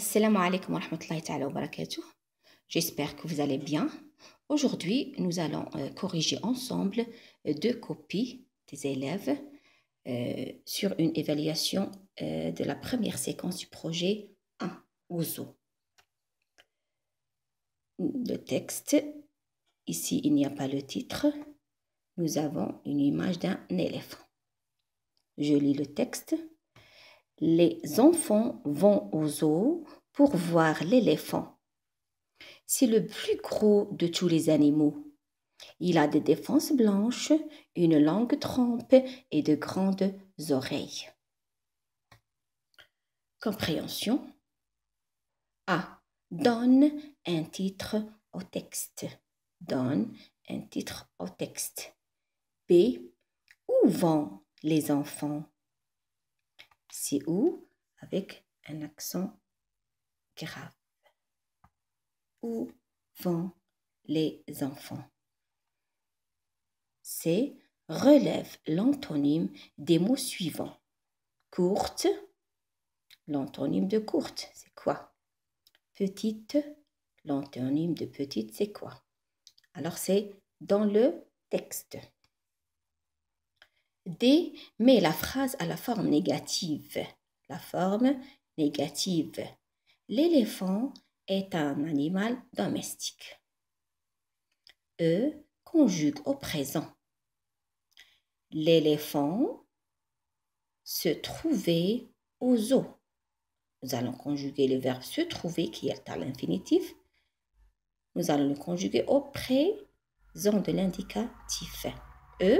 Assalamu alaikum wa rahmatullahi ta'ala wa barakatuh. J'espère que vous allez bien. Aujourd'hui, nous allons corriger ensemble deux copies des élèves sur une évaluation de la première séquence du projet 1, OZO. Le texte, ici il n'y a pas le titre. Nous avons une image d'un éléphant. Je lis le texte. Les enfants vont au zoo pour voir l'éléphant. C'est le plus gros de tous les animaux. Il a des défenses blanches, une longue trompe et de grandes oreilles. Compréhension. A. Donne un titre au texte. Donne un titre au texte. B. Où vont les enfants? C'est où avec un accent grave. Où vont les enfants? C. Relève l'antonyme des mots suivants. Courte. L'antonyme de courte, c'est quoi? Petite. L'antonyme de petite, c'est quoi? Alors, c'est dans le texte. D. Met la phrase à la forme négative. La forme négative. L'éléphant est un animal domestique. E. Conjugue au présent. L'éléphant se trouvait au zoo. Nous allons conjuguer le verbe se trouver qui est à l'infinitif. Nous allons le conjuguer au présent de l'indicatif. E.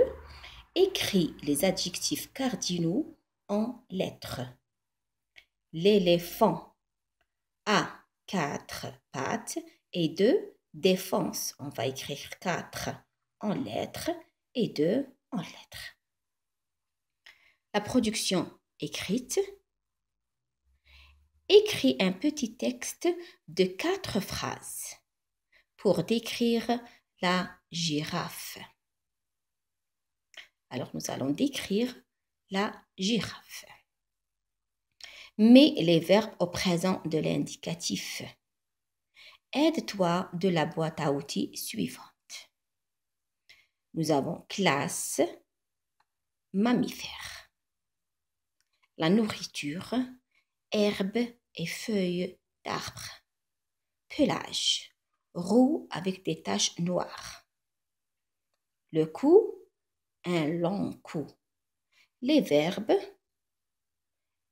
Écrit les adjectifs cardinaux en lettres. L'éléphant a 4 pattes et 2 défenses. On va écrire 4 en lettres et 2 en lettres. La production écrite. Écris un petit texte de 4 phrases pour décrire la girafe. Alors, nous allons décrire la girafe. Mets les verbes au présent de l'indicatif. Aide-toi de la boîte à outils suivante. Nous avons classe, mammifère. La nourriture, herbes et feuilles d'arbres. Pelage, roux avec des taches noires. Le cou, un long cou. Les verbes,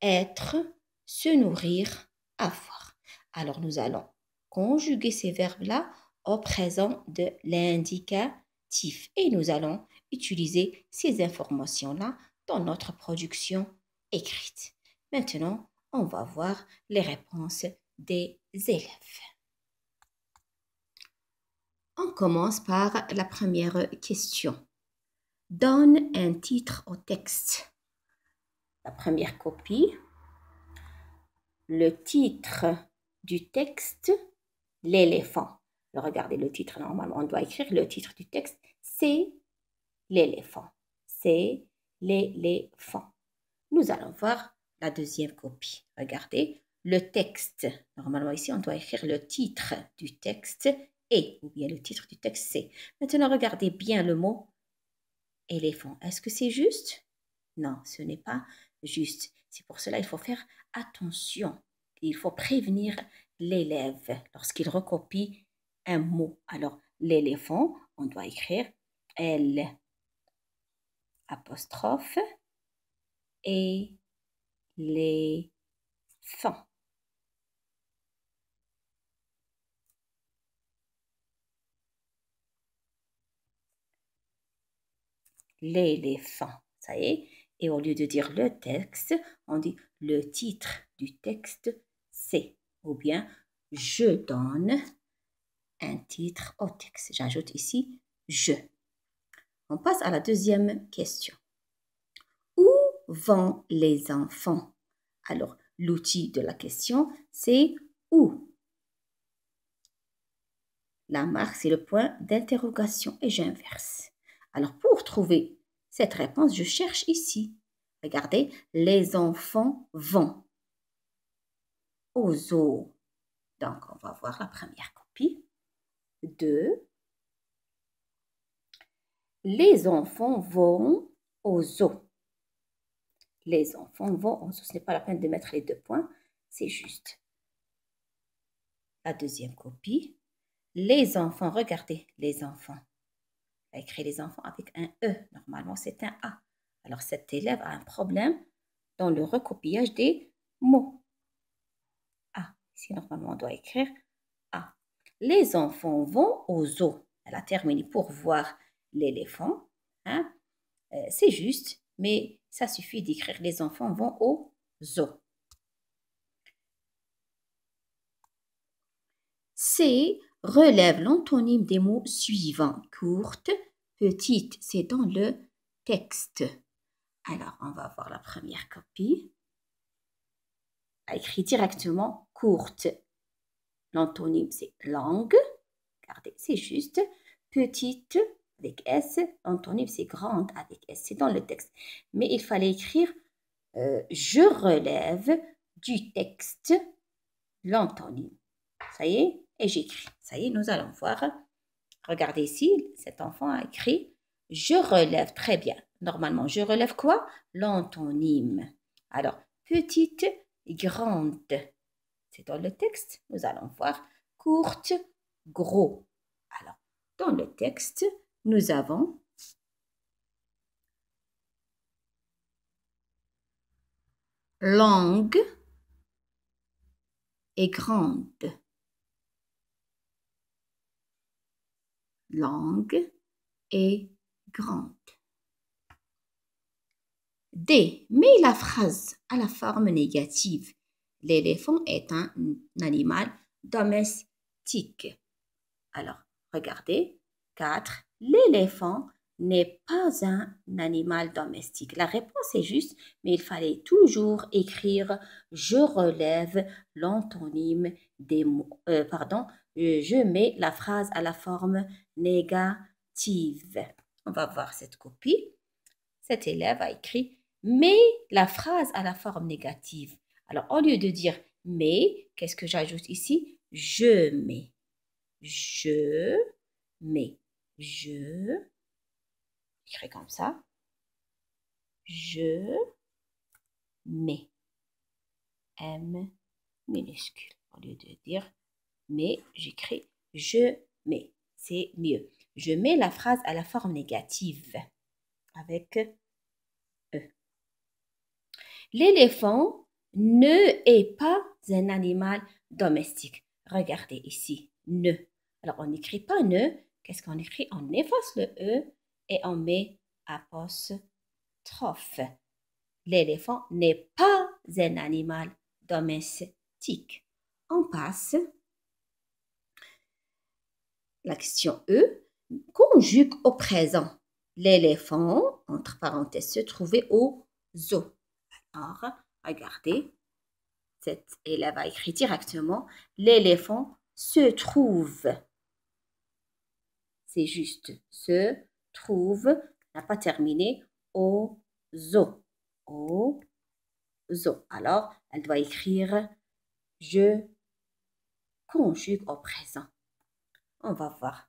être, se nourrir, avoir. Alors, nous allons conjuguer ces verbes-là au présent de l'indicatif. Et nous allons utiliser ces informations-là dans notre production écrite. Maintenant, on va voir les réponses des élèves. On commence par la première question. Donne un titre au texte. La première copie. Le titre du texte, l'éléphant. Regardez le titre, normalement, on doit écrire le titre du texte, c'est l'éléphant. C'est l'éléphant. Nous allons voir la deuxième copie. Regardez, le texte. Normalement, ici, on doit écrire le titre du texte et, ou bien le titre du texte, c'est. Maintenant, regardez bien le mot éléphant. Est-ce que c'est juste? Non, ce n'est pas juste. C'est pour cela qu'il faut faire attention. Il faut prévenir l'élève lorsqu'il recopie un mot. Alors, l'éléphant, on doit écrire L apostrophe et l'éléphant. L'éléphant, ça y est. Et au lieu de dire le texte, on dit le titre du texte, c'est. Ou bien, je donne un titre au texte. J'ajoute ici je. On passe à la deuxième question. Où vont les enfants? Alors, l'outil de la question, c'est où. La marque, c'est le point d'interrogation et j'inverse. Alors, pour trouver cette réponse, je cherche ici. Regardez, les enfants vont. au zoo. Donc, on va voir la première copie. 2. Les enfants vont au zoo. Les enfants vont au zoo. Ce n'est pas la peine de mettre les 2 points, c'est juste. La deuxième copie. Les enfants, regardez, les enfants. On a écrit les enfants avec un E. Normalement, c'est un A. Alors, cet élève a un problème dans le recopiage des mots. A. Ici, normalement, on doit écrire A. Les enfants vont au zoo. Elle a terminé pour voir l'éléphant. Hein? C'est juste, mais ça suffit d'écrire les enfants vont au zoo. C relève l'antonyme des mots suivants. Courte, petite, c'est dans le texte. Alors, on va voir la première copie. On a écrit directement courte. L'antonyme, c'est langue. Regardez, c'est juste. Petite, avec S. L'antonyme, c'est grande, avec S. C'est dans le texte. Mais il fallait écrire je relève du texte l'antonyme. Ça y est, et j'écris. Ça y est, nous allons voir. Regardez ici, cet enfant a écrit « Je relève ». Très bien. Normalement, je relève quoi? L'antonyme. Alors, petite, grande. C'est dans le texte. Nous allons voir courte, gros. Alors, dans le texte, nous avons langue et grande. Langue et grande. D. Mets la phrase à la forme négative. L'éléphant est un animal domestique. Alors, regardez. 4. L'éléphant n'est pas un animal domestique. La réponse est juste, mais il fallait toujours écrire « Je relève l'antonyme des mots. » je mets la phrase à la forme négative. On va voir cette copie. Cet élève a écrit « Mets la phrase à la forme négative ». Alors, au lieu de dire « mais », qu'est-ce que j'ajoute ici? « Je mets ». Je mets. Je. J'écris comme ça. Je mets. M minuscule. Au lieu de dire mais, j'écris je mets. C'est mieux. Je mets la phrase à la forme négative avec E. L'éléphant ne est pas un animal domestique. Regardez ici, ne. Alors, on n'écrit pas ne. Qu'est-ce qu'on écrit? On efface le E et on met apostrophe. L'éléphant n'est pas un animal domestique. On passe. La question E conjugue au présent. L'éléphant, entre parenthèses, se trouvait au zoo. Alors, regardez, cet élève a écrit directement l'éléphant se trouve. C'est juste se trouve, n'a pas terminé, au zoo. Au zoo. Alors, elle doit écrire je conjugue au présent. On va voir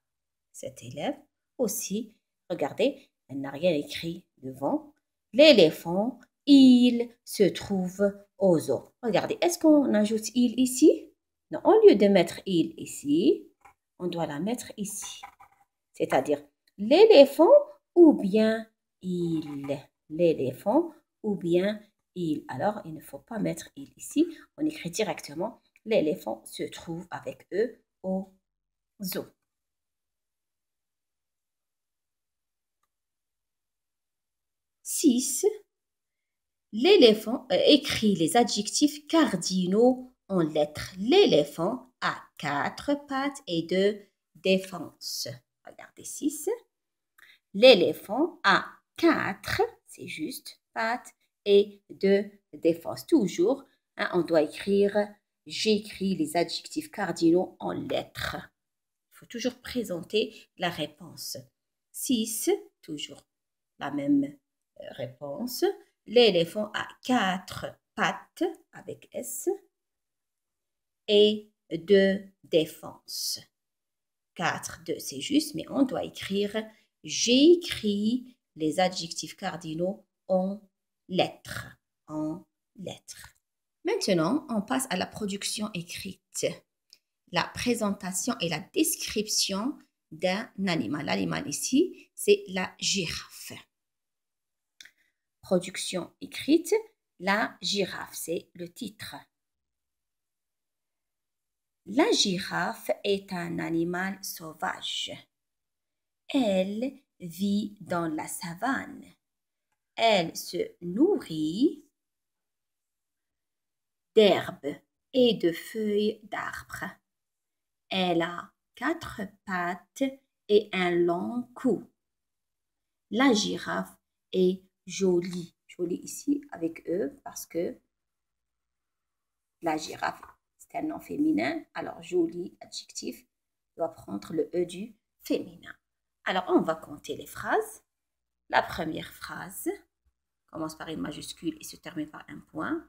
cet élève aussi. Regardez, elle n'a rien écrit devant. L'éléphant, il se trouve au zoo. Regardez, est-ce qu'on ajoute il ici? Non, au lieu de mettre il ici, on doit la mettre ici. C'est-à-dire l'éléphant ou bien il. L'éléphant ou bien il. Alors, il ne faut pas mettre il ici. On écrit directement l'éléphant se trouve avec E au zoo. Six. L'éléphant écrit les adjectifs cardinaux en lettres. L'éléphant a 4 pattes et 2 défenses. Regardez 6. L'éléphant a 4, c'est juste, pattes et 2 défenses. Toujours, hein, on doit écrire, j'écris les adjectifs cardinaux en lettres. Il faut toujours présenter la réponse. 6, toujours la même réponse. L'éléphant a 4 pattes avec S. et de défense. 4, 2, c'est juste, mais on doit écrire « J'écris les adjectifs cardinaux en lettres. » En lettres. Maintenant, on passe à la production écrite. La présentation et la description d'un animal. L'animal ici, c'est la girafe. Production écrite, la girafe, c'est le titre. La girafe est un animal sauvage. Elle vit dans la savane. Elle se nourrit d'herbes et de feuilles d'arbres. Elle a 4 pattes et un long cou. La girafe est jolie. Jolie ici avec E parce que la girafe, c'est un nom féminin. Alors, joli, adjectif, doit prendre le E du féminin. Alors, on va compter les phrases. La première phrase commence par une majuscule et se termine par un point.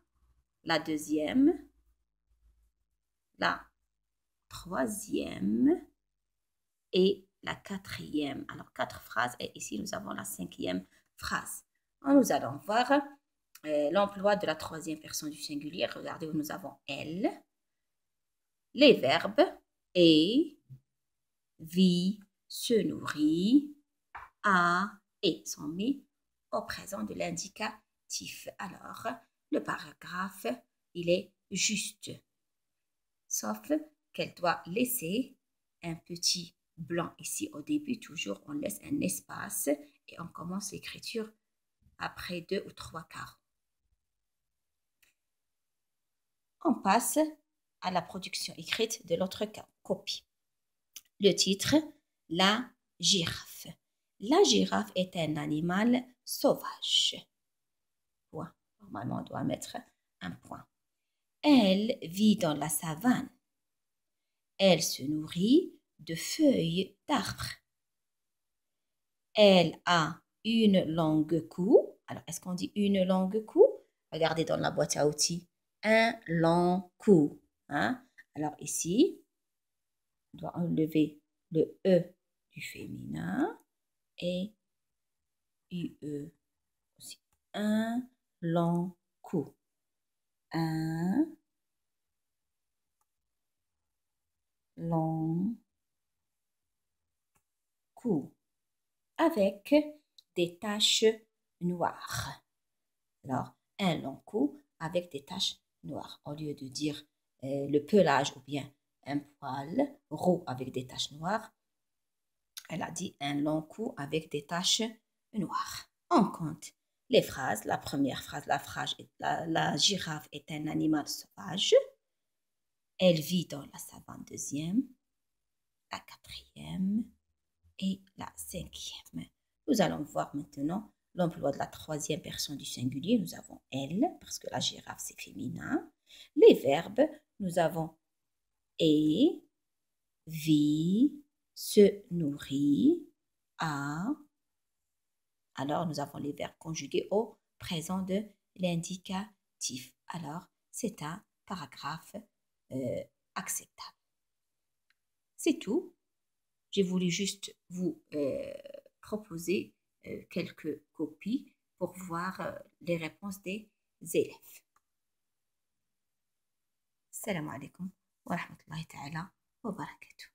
La deuxième, la troisième et la quatrième. Alors, 4 phrases et ici, nous avons la 5e phrase. Nous allons voir l'emploi de la 3e personne du singulier. Regardez où nous avons elle. Les verbes est, vit, se nourrit, a et sont mis au présent de l'indicatif. Alors, le paragraphe, il est juste. Sauf qu'elle doit laisser un petit blanc ici au début. Toujours, on laisse un espace et on commence l'écriture après 2 ou 3 carreaux. On passe à la production écrite de l'autre copie. Le titre, la girafe. La girafe est un animal sauvage. Point. Normalement, on doit mettre un point. Elle vit dans la savane. Elle se nourrit de feuilles d'arbres. Elle a une longue cou. Alors, est-ce qu'on dit une longue cou? Regardez dans la boîte à outils. Un long cou. Hein? Alors ici, on doit enlever le E du féminin et UE aussi. Un long cou. Un long cou. Avec des taches noires. Alors, un long cou avec des taches noires. Au lieu de dire le pelage ou bien un poil roux avec des taches noires, elle a dit un long cou avec des taches noires. On compte les phrases. La première phrase, la girafe est un animal sauvage. Elle vit dans la savane. Deuxième, la quatrième et la 5e. Nous allons voir maintenant l'emploi de la 3e personne du singulier. Nous avons elle, parce que la girafe, c'est féminin. Les verbes, nous avons est, vit, se nourrit, a. Alors, nous avons les verbes conjugués au présent de l'indicatif. Alors, c'est un paragraphe acceptable. C'est tout. J'ai voulu juste vous proposer quelques copies pour voir les réponses des élèves. Salam alaikum wa rahmatullahi ta'ala wa barakatuh.